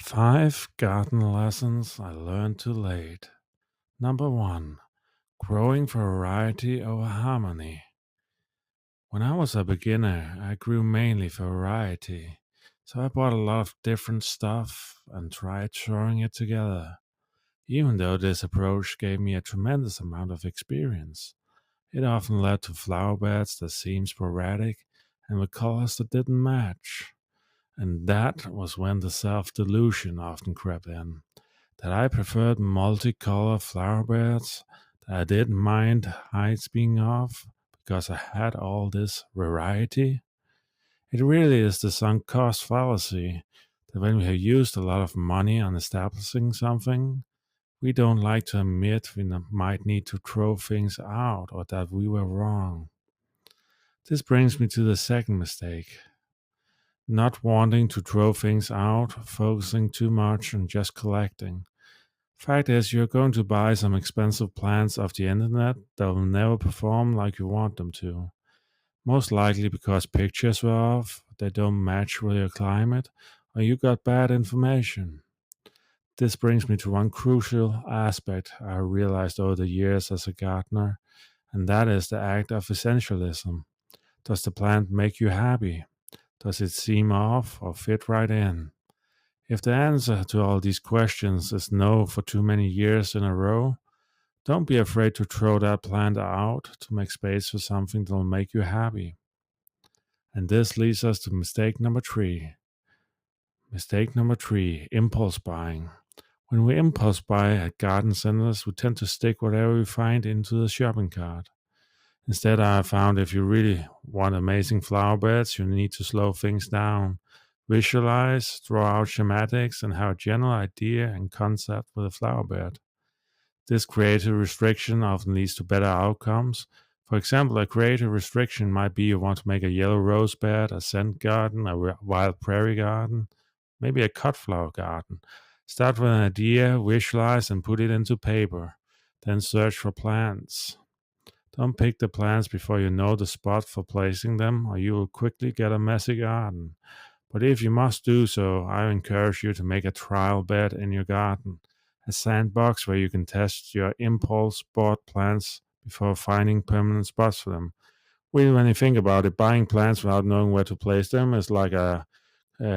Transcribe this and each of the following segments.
Five garden lessons I learned too late. Number one, growing variety over harmony. When I was a beginner, I grew mainly for variety. So I bought a lot of different stuff and tried throwing it together. Even though this approach gave me a tremendous amount of experience, it often led to flower beds that seemed sporadic and with colors that didn't match. And that was when the self delusion often crept in. That I preferred multicolor flower beds, that I didn't mind heights being off because I had all this variety. It really is the sunk cost fallacy that when we have used a lot of money on establishing something, we don't like to admit we might need to throw things out or that we were wrong. This brings me to the second mistake, not wanting to throw things out, focusing too much on just collecting. Fact is, you're going to buy some expensive plants off the internet that will never perform like you want them to. Most likely because pictures were off, they don't match with your climate, or you got bad information. This brings me to one crucial aspect I realized over the years as a gardener, and that is the act of essentialism. Does the plant make you happy? Does it seem off or fit right in? If the answer to all these questions is no for too many years in a row, don't be afraid to throw that plant out to make space for something that will make you happy. And this leads us to mistake number three. Mistake number three, impulse buying. When we impulse buy at garden centers, we tend to stick whatever we find into the shopping cart. Instead, I have found if you really want amazing flower beds, you need to slow things down. Visualize, draw out schematics, and have a general idea and concept with a flower bed. This creative restriction often leads to better outcomes. For example, a creative restriction might be you want to make a yellow rose bed, a scent garden, a wild prairie garden, maybe a cut flower garden. Start with an idea, visualize, and put it into paper. Then search for plants. Don't pick the plants before you know the spot for placing them, or you will quickly get a messy garden. But if you must do so, I encourage you to make a trial bed in your garden, a sandbox where you can test your impulse bought plants before finding permanent spots for them. Well, when you think about it, buying plants without knowing where to place them is like a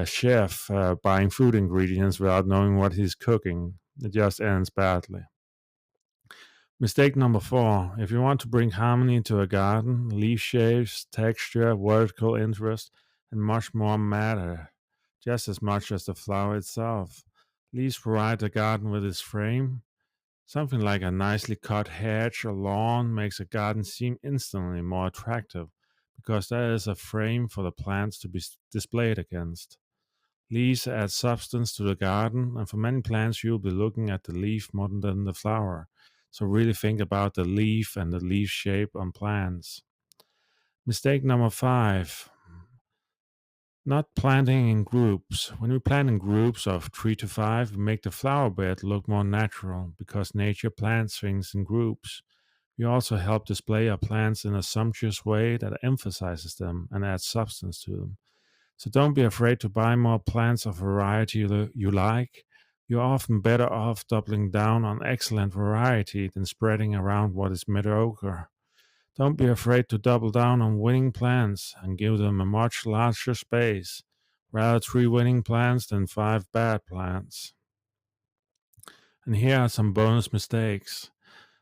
chef buying food ingredients without knowing what he's cooking. It just ends badly. Mistake number four, if you want to bring harmony to a garden, leaf shapes, texture, vertical interest, and much more matter, just as much as the flower itself. Leaves provide the garden with its frame. Something like a nicely cut hedge or lawn makes a garden seem instantly more attractive because there is a frame for the plants to be displayed against. Leaves add substance to the garden, and for many plants, you'll be looking at the leaf more than the flower. So, really think about the leaf and the leaf shape on plants. Mistake number five, not planting in groups. When we plant in groups of three to five, we make the flower bed look more natural because nature plants things in groups. We also help display our plants in a sumptuous way that emphasizes them and adds substance to them. So don't be afraid to buy more plants of variety you like. You're often better off doubling down on excellent variety than spreading around what is mediocre. Don't be afraid to double down on winning plants and give them a much larger space. Rather three winning plants than five bad plants. And here are some bonus mistakes.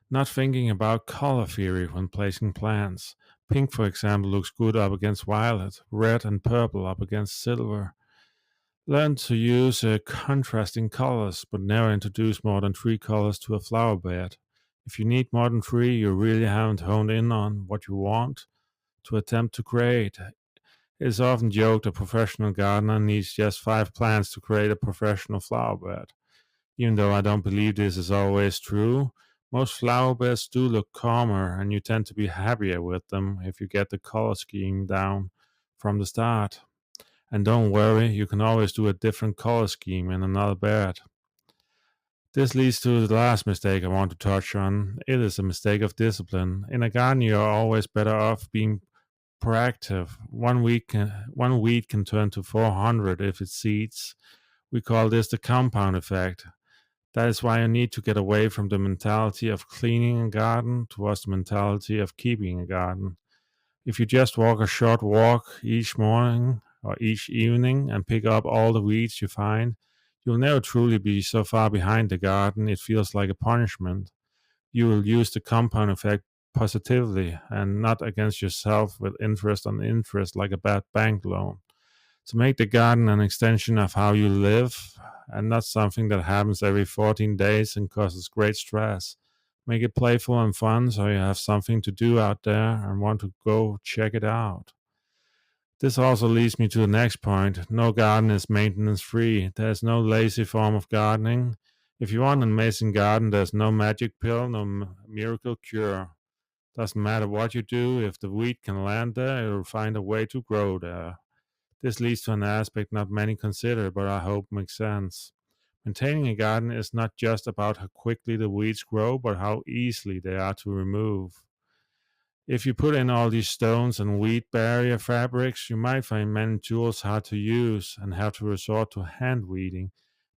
Not thinking about color theory when placing plants. Pink, for example, looks good up against violet, red and purple up against silver. Learn to use contrasting colors, but never introduce more than three colors to a flower bed. If you need more than three, you really haven't honed in on what you want to attempt to create. It is often joked a professional gardener needs just five plants to create a professional flower bed. Even though I don't believe this is always true, most flower beds do look calmer and you tend to be happier with them if you get the color scheme down from the start. And don't worry, you can always do a different color scheme in another bed. This leads to the last mistake I want to touch on. It is a mistake of discipline. In a garden, you are always better off being proactive. One weed can turn to 400 if it seeds. We call this the compound effect. That is why you need to get away from the mentality of cleaning a garden towards the mentality of keeping a garden. If you just walk a short walk each morning or each evening and pick up all the weeds you find, you'll never truly be so far behind the garden it feels like a punishment. You will use the compound effect positively and not against yourself with interest on interest like a bad bank loan. To make the garden an extension of how you live and not something that happens every 14 days and causes great stress. Make it playful and fun so you have something to do out there and want to go check it out. This also leads me to the next point. No garden is maintenance free. There's no lazy form of gardening. If you want an amazing garden, there's no magic pill, no miracle cure. Doesn't matter what you do, if the weed can land there, it'll find a way to grow there. This leads to an aspect not many consider, but I hope makes sense. Maintaining a garden is not just about how quickly the weeds grow, but how easily they are to remove. If you put in all these stones and weed barrier fabrics, you might find many tools hard to use and have to resort to hand weeding,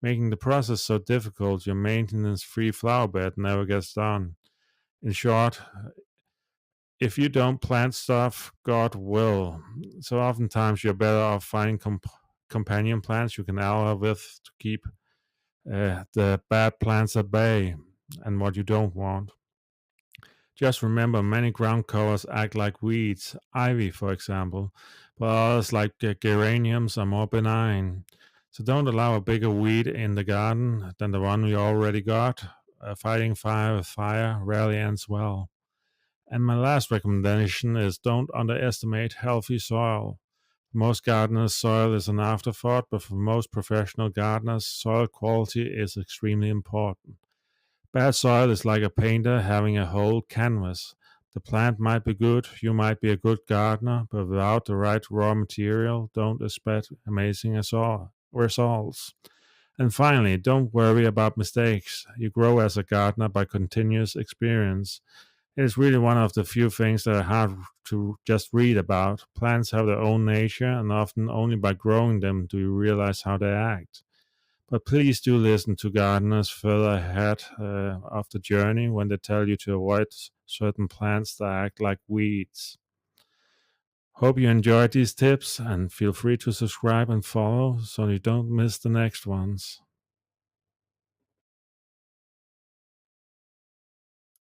making the process so difficult your maintenance free flower bed never gets done. In short, if you don't plant stuff, God will. So oftentimes you're better off finding companion plants you can ally with to keep the bad plants at bay and what you don't want. Just remember, many ground covers act like weeds, ivy, for example, but others, like geraniums, are more benign. So don't allow a bigger weed in the garden than the one you already got. Fighting fire with fire rarely ends well. And my last recommendation is don't underestimate healthy soil. For most gardeners, soil is an afterthought, but for most professional gardeners, soil quality is extremely important. Bad soil is like a painter having a whole canvas. The plant might be good, you might be a good gardener, but without the right raw material, don't expect amazing results. And finally, don't worry about mistakes. You grow as a gardener by continuous experience. It is really one of the few things that are hard to just read about. Plants have their own nature, and often only by growing them do you realize how they act. But please do listen to gardeners further ahead of the journey when they tell you to avoid certain plants that act like weeds. Hope you enjoyed these tips and feel free to subscribe and follow so you don't miss the next ones.